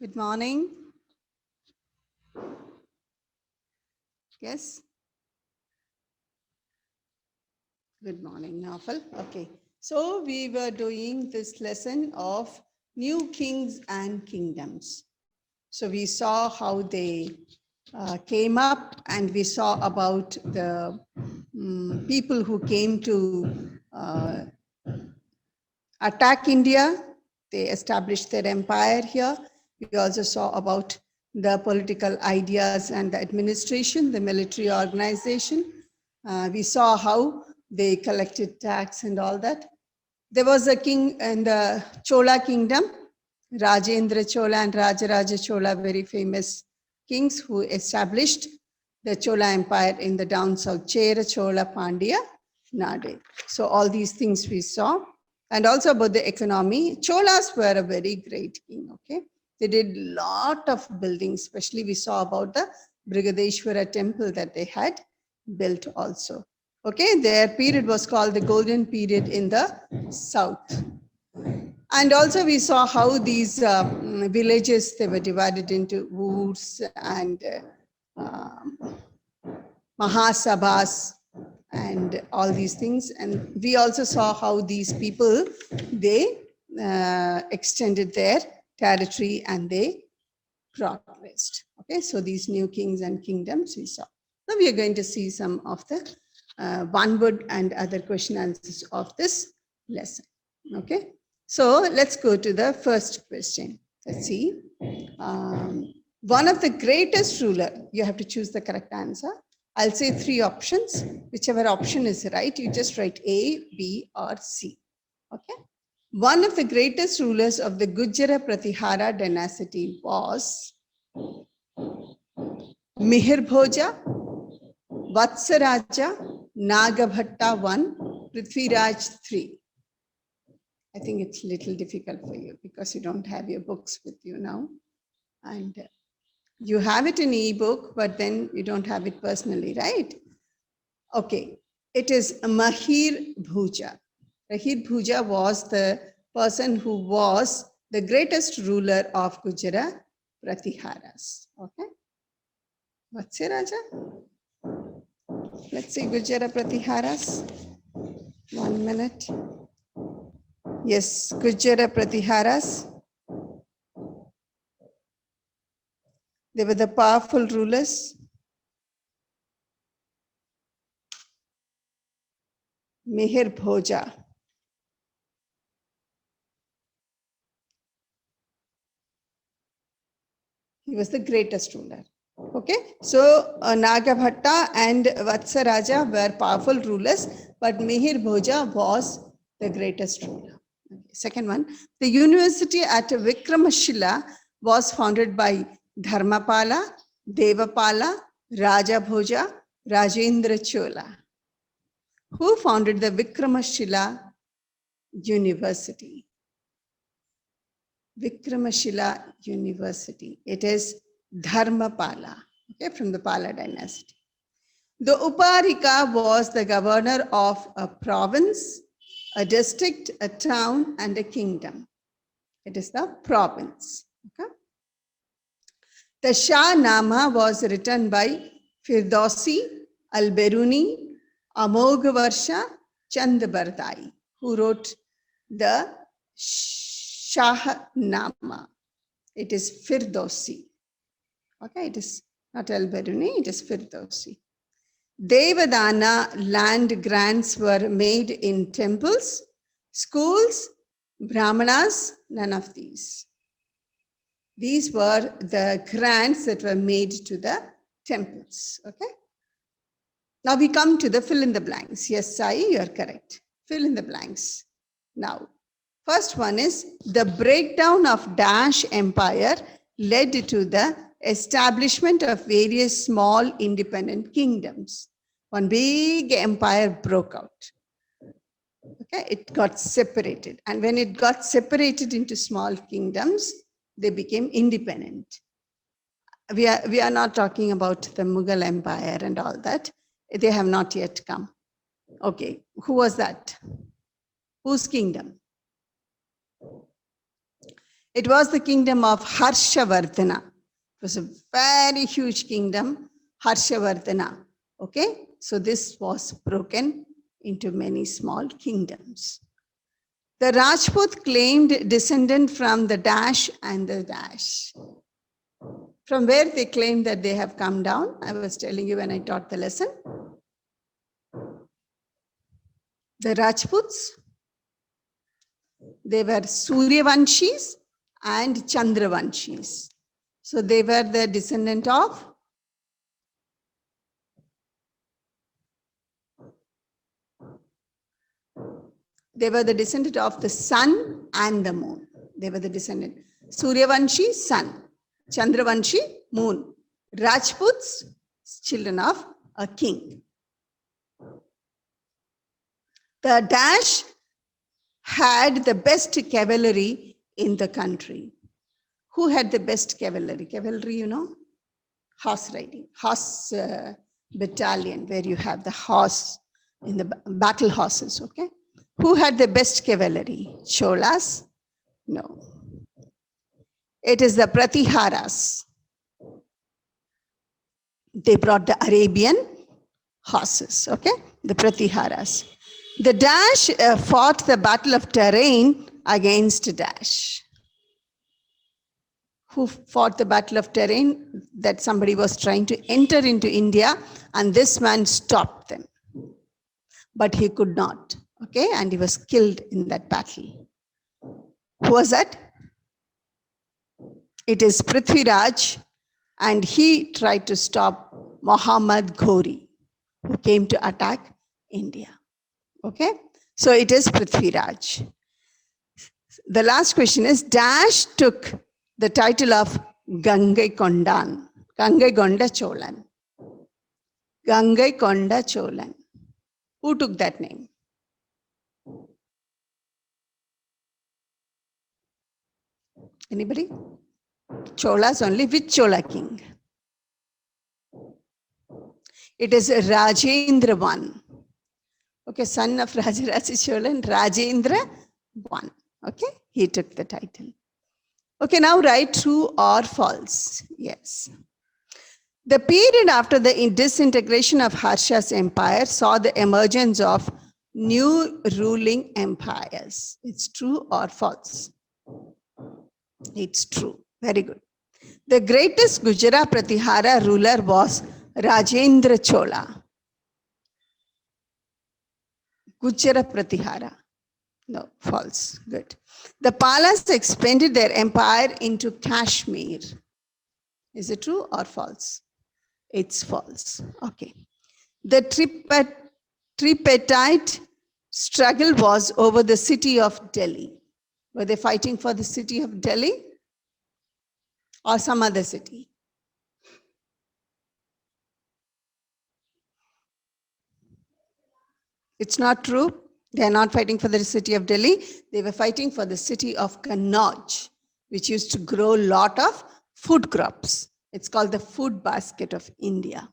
Good morning. Yes. Good morning, Nawfal. Okay. So we were doing this lesson of new kings and kingdoms. So we saw how they came up, and we saw about the people who came to attack India. They established their empire here. We also saw about the political ideas and the administration, the military organization. We saw how they collected tax and all that. There was a king in the Chola kingdom, Rajendra Chola and Rajaraja Chola, very famous kings who established the Chola Empire in the down south, Chera Chola Pandya Nade. So all these things we saw. And also about the economy. Cholas were a very great king, okay? They did a lot of buildings, especially we saw about the Brigadeshwara temple that they had built also. Okay, their period was called the golden period in the south. And also we saw how these villages, they were divided into woods and mahasabhas and all these things. And we also saw how these people, they extended their territory and they progressed. Okay, so these new kings and kingdoms we saw. Now we are going to see some of the one word and other question answers of this lesson. Okay, so let's go to the first question. Let's see. One of the greatest ruler, you have to choose the correct answer. I'll say three options. Whichever option is right, you just write A, B, or C. Okay. One of the greatest rulers of the Gujjara Pratihara dynasty was Mihir Bhoja, Vatsaraja, Nagabhatta 1, Prithviraj 3. I think it's a little difficult for you because you don't have your books with you now. And you have it in ebook, but then you don't have it personally, right? Okay, it is Mahir Bhuja. Mahir Bhuja was the person who was the greatest ruler of Gujara Pratiharas. Okay, what's it, Raja? Let's see Gujara Pratiharas. 1 minute. Yes, Gujara Pratiharas. They were the powerful rulers. Mihir Bhoja. He was the greatest ruler. Okay, so Nagabhatta and Vatsaraja were powerful rulers, but Mihir Bhoja was the greatest ruler. Okay. Second one, the university at Vikramashila was founded by Dharmapala, Devapala, Raja Bhoja, Rajendra Chola. Who founded the Vikramashila University? Vikramashila University. It is Dharmapala, okay, from the Pala dynasty. The Uparika was the governor of a province, a district, a town, and a kingdom. It is the province. Okay? The Shah Nama was written by Firdausi, Al-Biruni, Amogavarsha, Chandabardai, who wrote the Shah Nama. It is Firdausi. Okay, it is not Al-Biruni, it is Firdausi. Devadana land grants were made in temples, schools, brahmanas, none of these. These were the grants that were made to the temples. Okay. Now we come to the fill in the blanks. Yes, Sai, you are correct. Fill in the blanks. Now, first one is the breakdown of Dash Empire led to the establishment of various small independent kingdoms. One big empire broke out. Okay, it got separated. And when it got separated into small kingdoms, they became independent. We are not talking about the Mughal Empire and all that. They have not yet come. Okay, who was that? Whose kingdom? It was the kingdom of Harshavardhana. It was a very huge kingdom, Harshavardhana. Okay, so this was broken into many small kingdoms. The Rajput claimed descendant from the dash and the dash. From where they claim that they have come down, I was telling you when I taught the lesson. The Rajputs, they were Suryavanshis and Chandravanshis. So they were the descendant of the sun and the moon. They were the descendant. Suryavanshi, sun. Chandravanshi, moon. Rajputs, children of a king. The dash had the best cavalry in the country. Who had the best cavalry? Cavalry, you know, horse riding, horse battalion, where you have the horse in the battle horses, okay? Who had the best cavalry? Cholas? No. It is the Pratiharas. They brought the Arabian horses, okay? The Pratiharas. The dash fought the battle of Terrain against dash. Who fought the battle of Terrain? That somebody was trying to enter into India and this man stopped them. But he could not, okay? And he was killed in that battle. Who was that? It is Prithviraj, and he tried to stop Muhammad Ghori, who came to attack India. Okay, so it is Prithviraj. The last question is, Dash took the title of Gangai Kondan, Gangai Konda Cholan. Gangai Konda Cholan. Who took that name? Anybody? Cholas only. Which Chola king? It is Rajendra I. Okay, son of Rajaraja Cholan, Rajendra I. Okay, he took the title. Okay, now write true or false. Yes. The period after the disintegration of Harsha's empire saw the emergence of new ruling empires. It's true or false? It's true. Very good. The greatest Gujarat Pratihara ruler was Rajendra Chola. Gujarat Pratihara. No, false. Good. The Palas expanded their empire into Kashmir. Is it true or false? It's false. Okay. The tripartite struggle was over the city of Delhi. Were they fighting for the city of Delhi or some other city? It's not true. They are not fighting for the city of Delhi. They were fighting for the city of Kannauj, which used to grow a lot of food crops. It's called the food basket of India.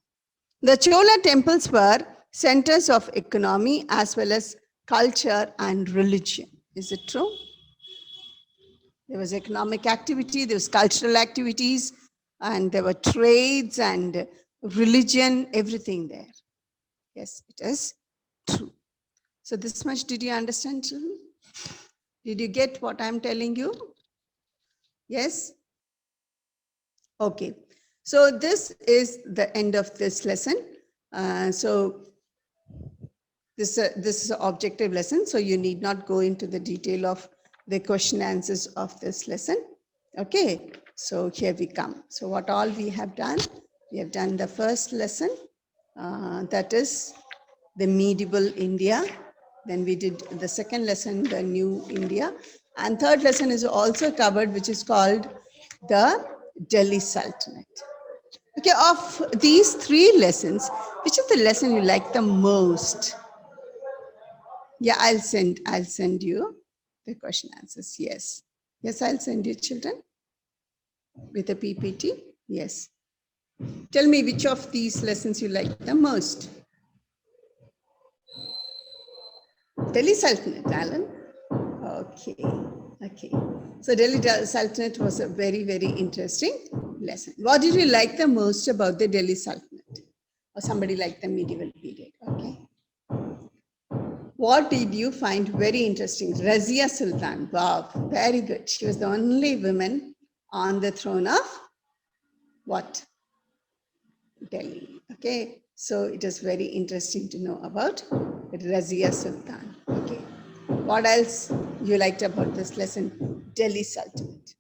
The Chola temples were centers of economy as well as culture and religion. Is it true? There was economic activity, there was cultural activities, and there were trades and religion, everything there. Yes, it is true. So this much did you understand, children? Did you get what I'm telling you? Yes? Okay. So this is the end of this lesson. So this is an objective lesson, so you need not go into the detail of the question answers of this lesson. Okay, so here we come. So what all we have done the first lesson, that is the medieval India. Then we did the second lesson, the new India. And third lesson is also covered, which is called the Delhi Sultanate. Okay, of these three lessons, which is the lesson you like the most? Yeah, I'll send you the question answers. Yes. Yes, I'll send you, children, with a PPT. Yes. Tell me which of these lessons you like the most. Delhi Sultanate, Alan. Okay. Okay. So Delhi Sultanate was a very, very interesting lesson. What did you like the most about the Delhi Sultanate? Or somebody like the medieval period, okay? What did you find very interesting? Razia Sultan, wow, very good. She was the only woman on the throne of what? Delhi, okay? So it is very interesting to know about Razia Sultan, okay? What else you liked about this lesson? Delhi Sultanate.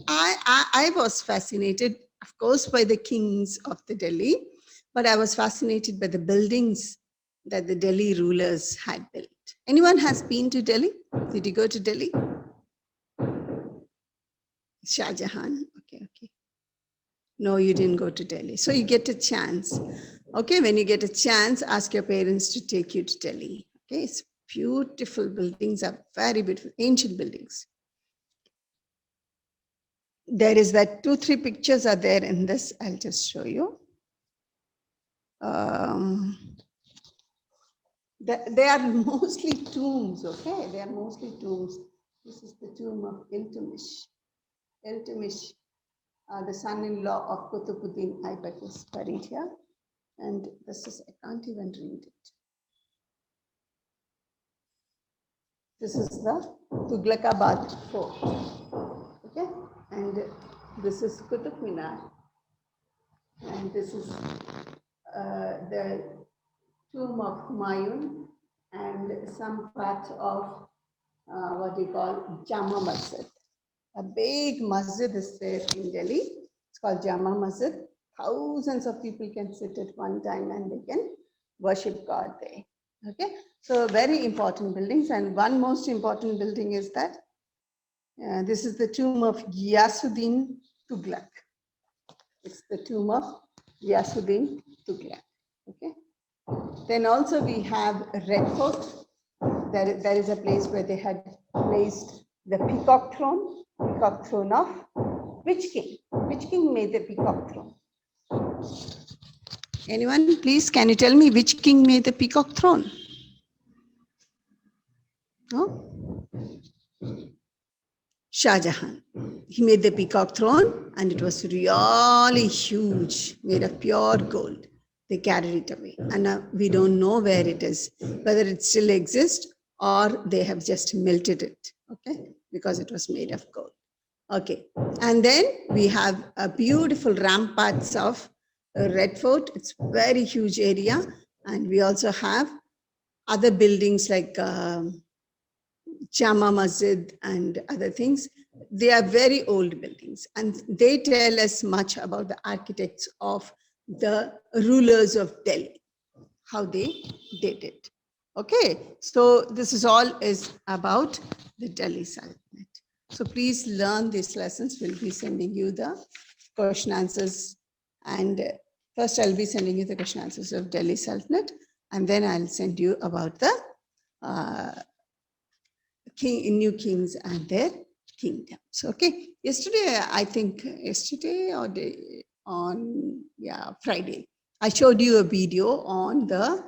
I was fascinated, of course, by the kings of the Delhi, but I was fascinated by the buildings that the Delhi rulers had built. Anyone has been to Delhi? Did you go to Delhi? Shah Jahan. Okay, okay. No, you didn't go to Delhi. So you get a chance. Okay, when you get a chance, ask your parents to take you to Delhi. Okay, it's beautiful buildings, are very beautiful, ancient buildings. There is that 2-3 pictures are there in this. I'll just show you. They are mostly tombs, okay? They are mostly tombs. This is the tomb of Iltutmish. Iltutmish, the son-in-law of Qutbuddin Aibak, is buried here. And this is, I can't even read it. This is the Tughlaqabad fort, okay? And this is Qutub Minar. And this is the tomb of Humayun and some part of what we call Jama Masjid. A big masjid is there in Delhi. It's called Jama Masjid. Thousands of people can sit at one time and they can worship God there. Okay, so very important buildings, and one most important building is that this is the tomb of Ghiyasuddin Tughlaq. It's the tomb of Ghiyasuddin Tughlaq. Okay. Then also we have Red Fort. There is a place where they had placed the peacock throne of which king? Which king made the peacock throne? Anyone, please, can you tell me which king made the peacock throne? No? Shah Jahan. He made the peacock throne and it was really huge, made of pure gold. They carried it away. And we don't know where it is, whether it still exists or they have just melted it, okay? Because it was made of gold. Okay, and then we have a beautiful ramparts of Red Fort. It's very huge area. And we also have other buildings like Jama Masjid and other things. They are very old buildings and they tell us much about the architects of the rulers of Delhi, how they did it. Okay, so this is all is about the Delhi Sultanate. So please learn these lessons. We'll be sending you the question answers. And first I'll be sending you the question answers of Delhi Sultanate. And then I'll send you about the new kings and their kingdoms. Okay. Yesterday, I think yesterday or on Friday, I showed you a video on the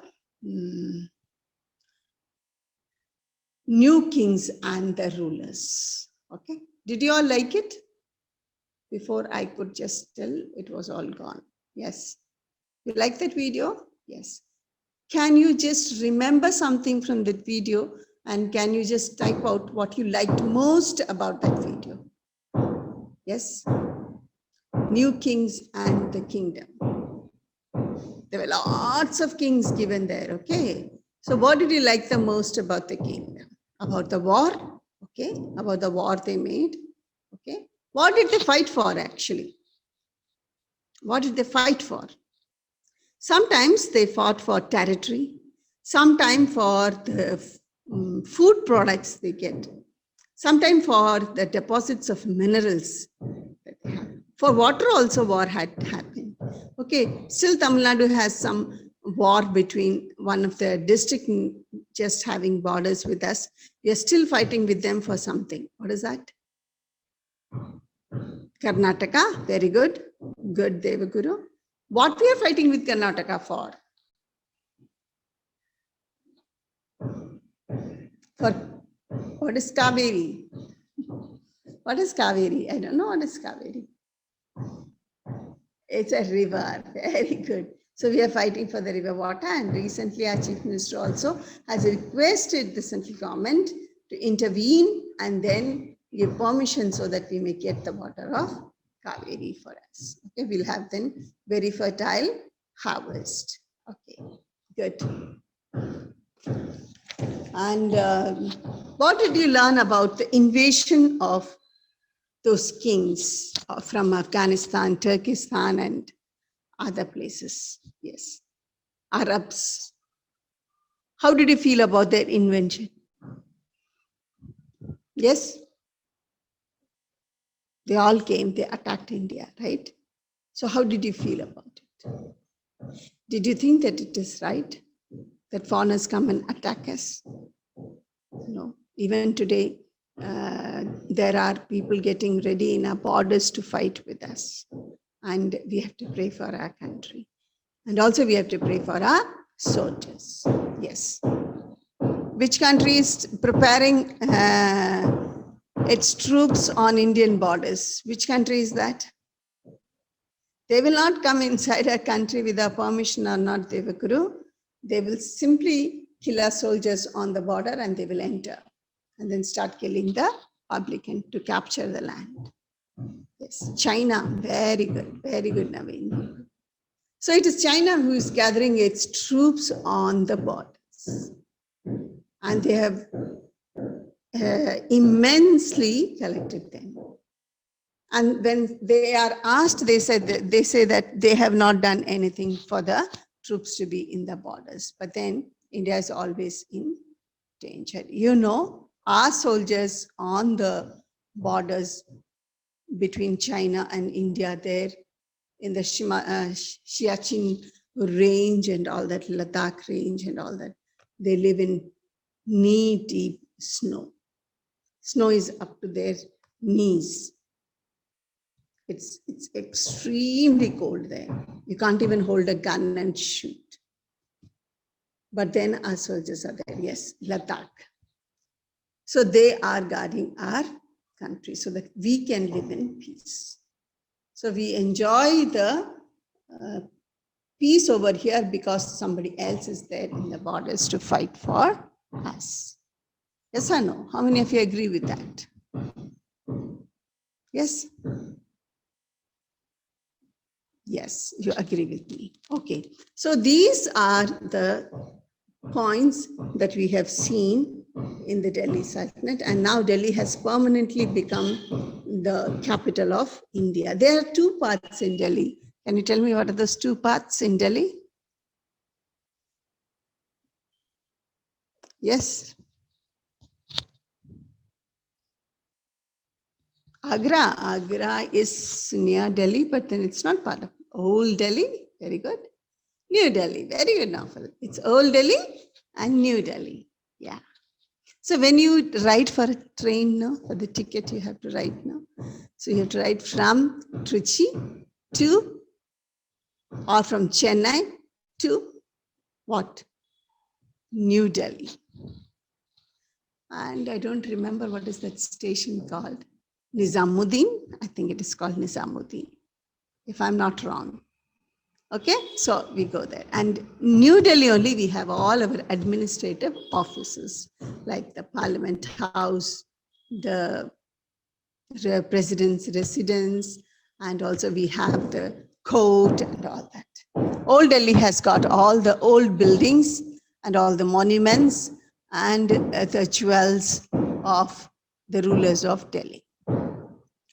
new kings and the rulers. Okay. Did you all like it? Before I could just tell, it was all gone. Yes. You like that video? Yes. Can you just remember something from that video? And can you just type out what you liked most about that video? Yes? New kings and the kingdom. There were lots of kings given there, okay? So what did you like the most about the kingdom? About the war, okay? About the war they made, okay? What did they fight for actually? What did they fight for? Sometimes they fought for territory, sometimes for the food products they get, sometimes for the deposits of minerals that they have. For water also war had happened. Okay, still Tamil Nadu has some war between one of the district just having borders with us. We are still fighting with them for something. What is that? Karnataka, very good. Good, Devaguru. What we are fighting with Karnataka for? For what is Kaveri? What is Kaveri? I don't know what is Kaveri. It's a river. Very good. So we are fighting for the river water, and recently our Chief Minister also has requested the central government to intervene and then give permission so that we may get the water of Kaveri for us. Okay, we'll have then very fertile harvest. Okay, good. And what did you learn about the invasion of those kings from Afghanistan, Turkestan, and other places? Yes, Arabs. How did you feel about their invention? Yes, they all came, they attacked India, right? So how did you feel about it? Did you think that it is right that foreigners come and attack us? No. Even today, there are people getting ready in our borders to fight with us. And we have to pray for our country. And also we have to pray for our soldiers. Yes. Which country is preparing its troops on Indian borders? Which country is that? They will not come inside our country with our permission or not, Devaguru. They will simply kill our soldiers on the border and they will enter and then start killing the public and to capture the land. Yes, China, very good, Naveen. So it is China who is gathering its troops on the borders. And they have immensely collected them. And when they are asked, they say that they have not done anything for the troops to be in the borders. But then India is always in danger. You know, our soldiers on the borders between China and India there in the Siachen range and all that, Ladakh range and all that, they live in knee-deep snow. Snow is up to their knees. It's extremely cold there. You can't even hold a gun and shoot. But then our soldiers are there. Yes, Ladakh. So they are guarding our country so that we can live in peace. So we enjoy the peace over here because somebody else is there in the borders to fight for us. Yes or no? How many of you agree with that? Yes? Yes, you agree with me. Okay. So these are the points that we have seen in the Delhi Sultanate, and now Delhi has permanently become the capital of India. There are two parts in Delhi. Can you tell me what are those two parts in Delhi? Yes. Agra is near Delhi, but then it's not part of Old Delhi. Very good. New Delhi. Very good, Naufal. It's Old Delhi and New Delhi. Yeah. So when you write for a train, no, for the ticket you have to write now. So you have to write from Trichy to, or from Chennai to what? New Delhi. And I don't remember what is that station called. Nizamuddin. I think it is called Nizamuddin, if I'm not wrong. Okay, so we go there. And New Delhi only, we have all our administrative offices, like the Parliament House, the President's residence, and also we have the court and all that. Old Delhi has got all the old buildings and all the monuments and the jewels of the rulers of Delhi.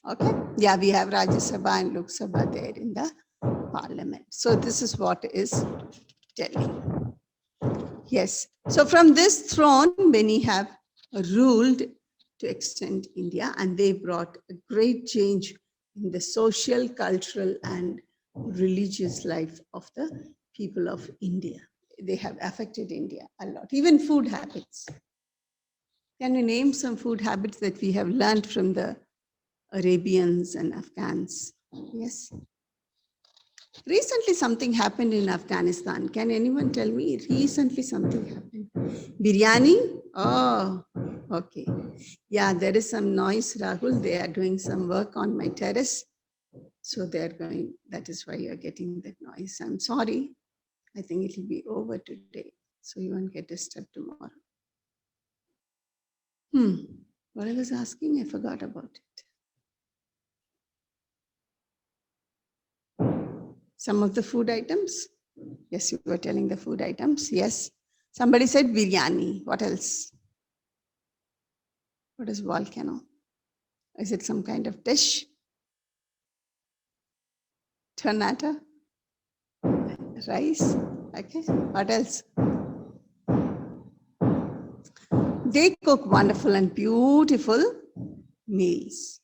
Okay, yeah, we have Rajya Sabha and Lok Sabha there in the Parliament. So this is what is Delhi. Yes. So from this throne, many have ruled to extend India, and they brought a great change in the social, cultural, and religious life of the people of India. They have affected India a lot, even food habits. Can you name some food habits that we have learned from the Arabians and Afghans? Yes. Recently, something happened in Afghanistan. Can anyone tell me? Recently, something happened. Biryani? Oh, okay. Yeah, there is some noise, Rahul. They are doing some work on my terrace. So they're going, that is why you're getting that noise. I'm sorry. I think it'll be over today. So you won't get disturbed tomorrow. What I was asking, I forgot about it. Some of the food items. Yes, you were telling the food items. Yes. Somebody said biryani. What else? What is volcano? Is it some kind of dish? Tornado? Rice? Okay. What else? They cook wonderful and beautiful meals.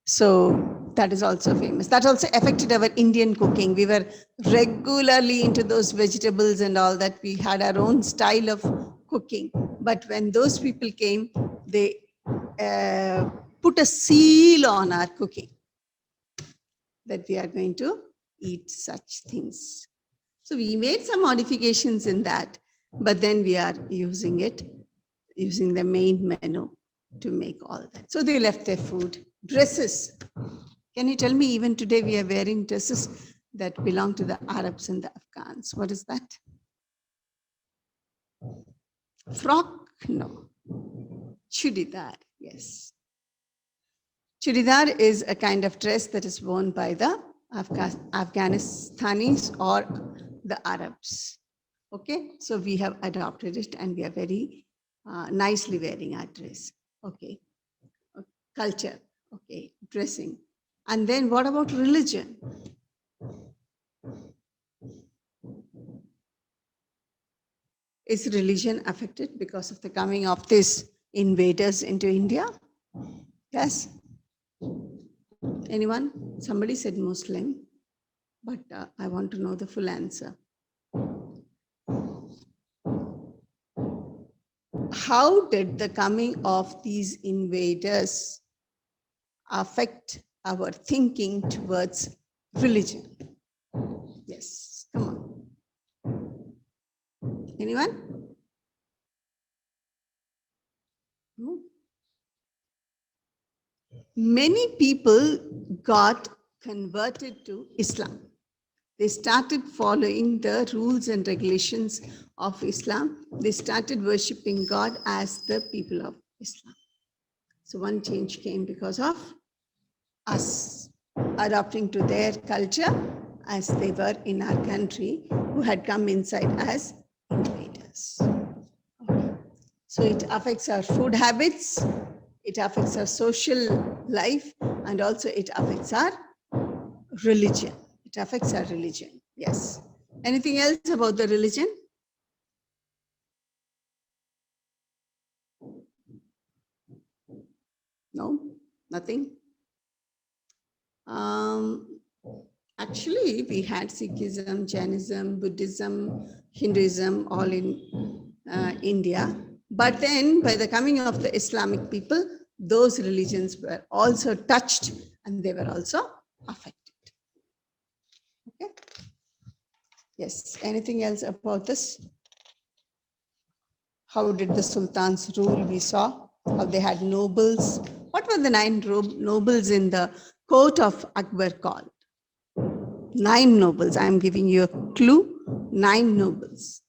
So that is also famous. That also affected our Indian cooking. We were regularly into those vegetables and all that. We had our own style of cooking. But when those people came, they put a seal on our cooking that we are going to eat such things. So we made some modifications in that, but then we are using it, using the main menu to make all that. So they left their food. Dresses. Can you tell me, even today we are wearing dresses that belong to the Arabs and the Afghans. What is that? Frock? No. Chudidar, yes. Chudidar is a kind of dress that is worn by the Afghanistanis or the Arabs. Okay, so we have adopted it and we are very nicely wearing our dress. Okay, culture, okay, dressing. And then what about religion? Is religion affected because of the coming of these invaders into India? Yes? Anyone? Somebody said Muslim, but I want to know the full answer. How did the coming of these invaders affect our thinking towards religion? Yes, come on. Anyone? No? Many people got converted to Islam. They started following the rules and regulations of Islam. They started worshipping God as the people of Islam. So one change came because of us adopting to their culture as they were in our country, who had come inside as invaders. Okay. So it affects our food habits, it affects our social life, and also it affects our religion. It affects our religion. Yes. Anything else about the religion? No, nothing. Actually, we had Sikhism, Jainism, Buddhism, Hinduism, all in India. But then, by the coming of the Islamic people, those religions were also touched and they were also affected. Okay. Yes. Anything else about this? How did the sultans rule? We saw how they had nobles. What were the 9 nobles in the court of Akbar called? 9 nobles. I am giving you a clue. 9 nobles.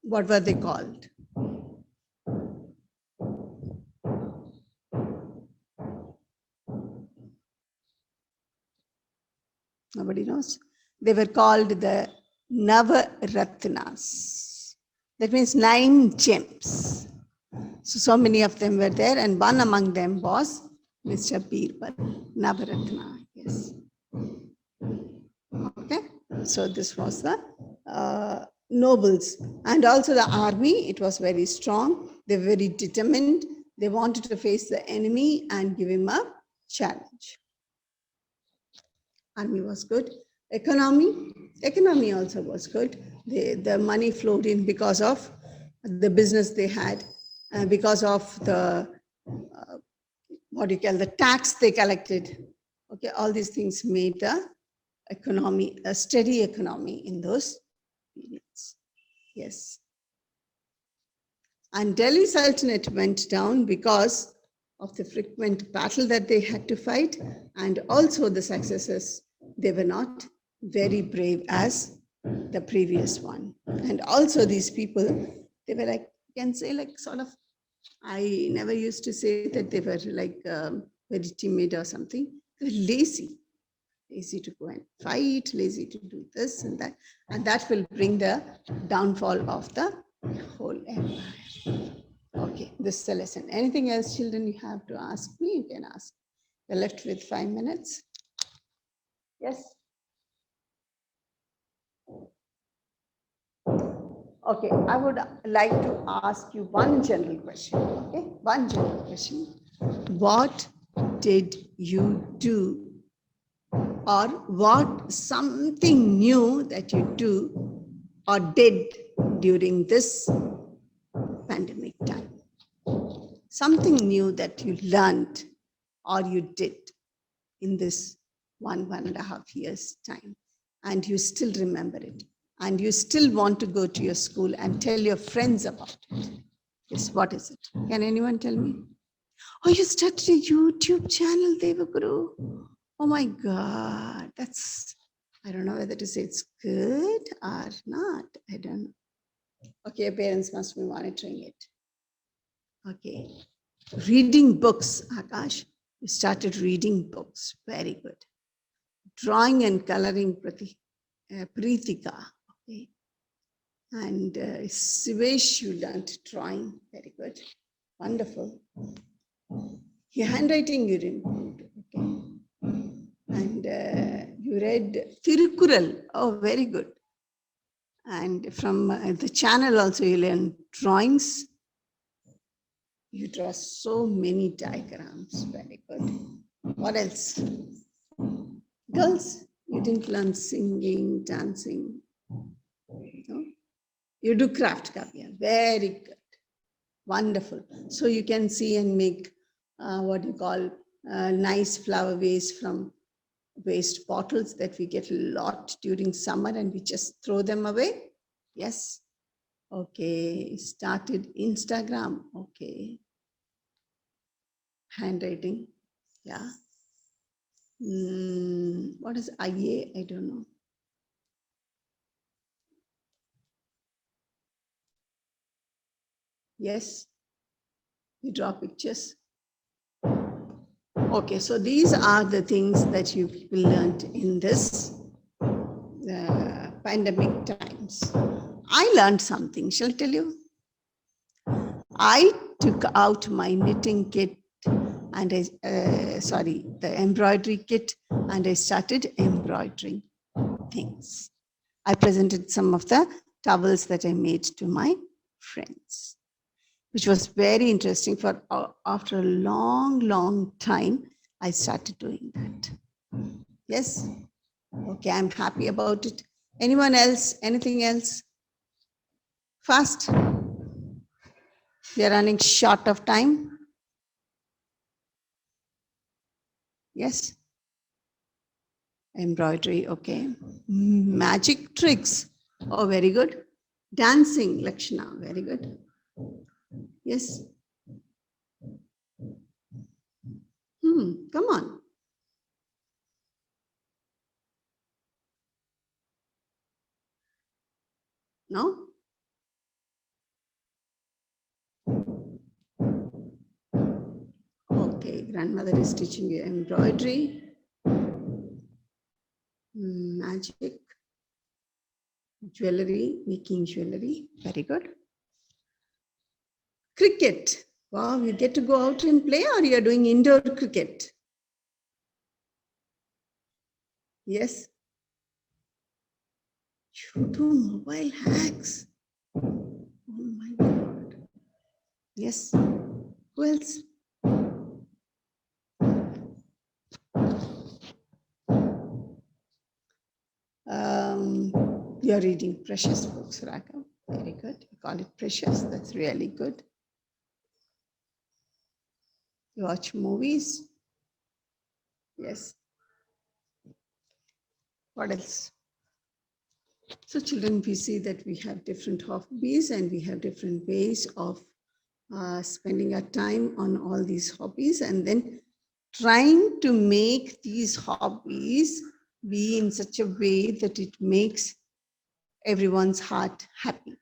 What were they called? Nobody knows. They were called the Navaratnas. That means 9 gems. So many of them were there, and one among them was Mr. Birbal, Navaratna. Yes. Okay. So this was the nobles. And also the army, it was very strong. They were very determined. They wanted to face the enemy and give him a challenge. Army was good. Economy also was good. The money flowed in because of the business they had, because of the, what do you call, the tax they collected. Okay, all these things made the economy, a steady economy in those periods. Yes. And Delhi Sultanate went down because of the frequent battle that they had to fight, and also the successors. They were not very brave as the previous one. And also these people, they were like, you can say like sort of, I never used to say that they were like very timid or something. They were lazy to go and fight, lazy to do this and that will bring the downfall of the whole empire. Okay, this is the lesson. Anything else, children, you have to ask me? You can ask. We're left with 5 minutes. Yes? Okay, I would like to ask you one general question. Okay, one general question. What did you do, or what something new that you do or did during this pandemic time? Something new that you learned or you did in this 1.5 years time, and you still remember it, and you still want to go to your school and tell your friends about it. Yes, what is it? Can anyone tell me? Oh, you started a YouTube channel, Devaguru. Oh my God, that's, I don't know whether to say it's good or not. I don't know. Okay, your parents must be monitoring it. Okay. Reading books, Akash. You started reading books. Very good. Drawing and coloring, Pritika. Okay. And Sivesh, you learned drawing. Very good. Wonderful. Your handwriting, you improved. Okay. And you read Tirukural. Oh, very good. And from the channel also, you learned drawings. You draw so many diagrams. Very good. What else? Girls, you didn't learn singing, dancing. No? You do craft, Kavya. Very good. Wonderful. So you can see and make what you call nice flower vase from waste bottles that we get a lot during summer and we just throw them away. Yes. Okay. Started Instagram. Okay. Handwriting. Yeah. What is IA? I don't know. Yes. You draw pictures. Okay, so these are the things that you learned in this pandemic times. I learned something. Shall I tell you? I took out my knitting kit and the embroidery kit, and I started embroidering things. I presented some of the towels that I made to my friends, which was very interesting. For after a long time, I started doing that. Yes. Okay, I'm happy about it. Anyone else? Anything else? Fast. We are running short of time. Yes. Embroidery, okay. Magic tricks. Oh, very good. Dancing, Lakshana, very good. Yes. Come on. No? Okay, grandmother is teaching you embroidery. Magic. Jewelry, making jewelry. Very good. Cricket. Wow, you get to go out and play, or you are doing indoor cricket? Yes. You do mobile hacks. Oh my God. Yes. Who else? You're reading precious books, Raka. Very good. You call it precious. That's really good. You watch movies. Yes. What else? So children, we see that we have different hobbies and we have different ways of spending our time on all these hobbies, and then trying to make these hobbies be in such a way that it makes everyone's heart happy.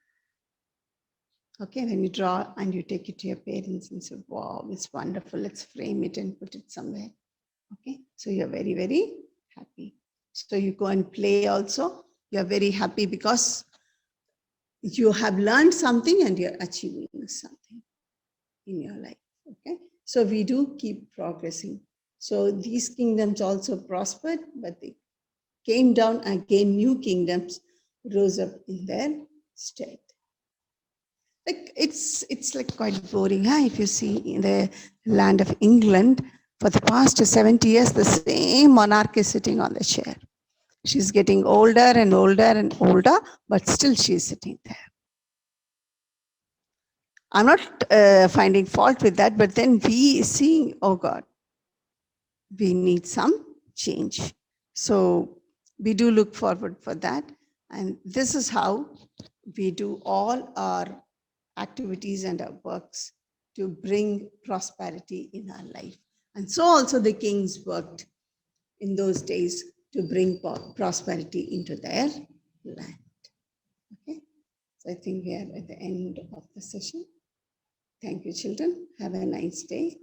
Okay, when you draw and you take it to your parents and say, wow, it's wonderful, let's frame it and put it somewhere. Okay, so you're very, very happy. So you go and play also, you're very happy because you have learned something and you're achieving something in your life. Okay, so we do keep progressing. So these kingdoms also prospered, but they came down again, new kingdoms rose up in their stead. Like it's like quite boring, huh? If you see in the land of England, for the past 70 years, the same monarch is sitting on the chair. She's getting older and older and older, but still she's sitting there. I'm not finding fault with that, but then we see, oh God, we need some change. So we do look forward for that. And this is how we do all our activities and our works to bring prosperity in our life. And so also the kings worked in those days to bring prosperity into their land. Okay, so I think we are at the end of the session. Thank you, children. Have a nice day.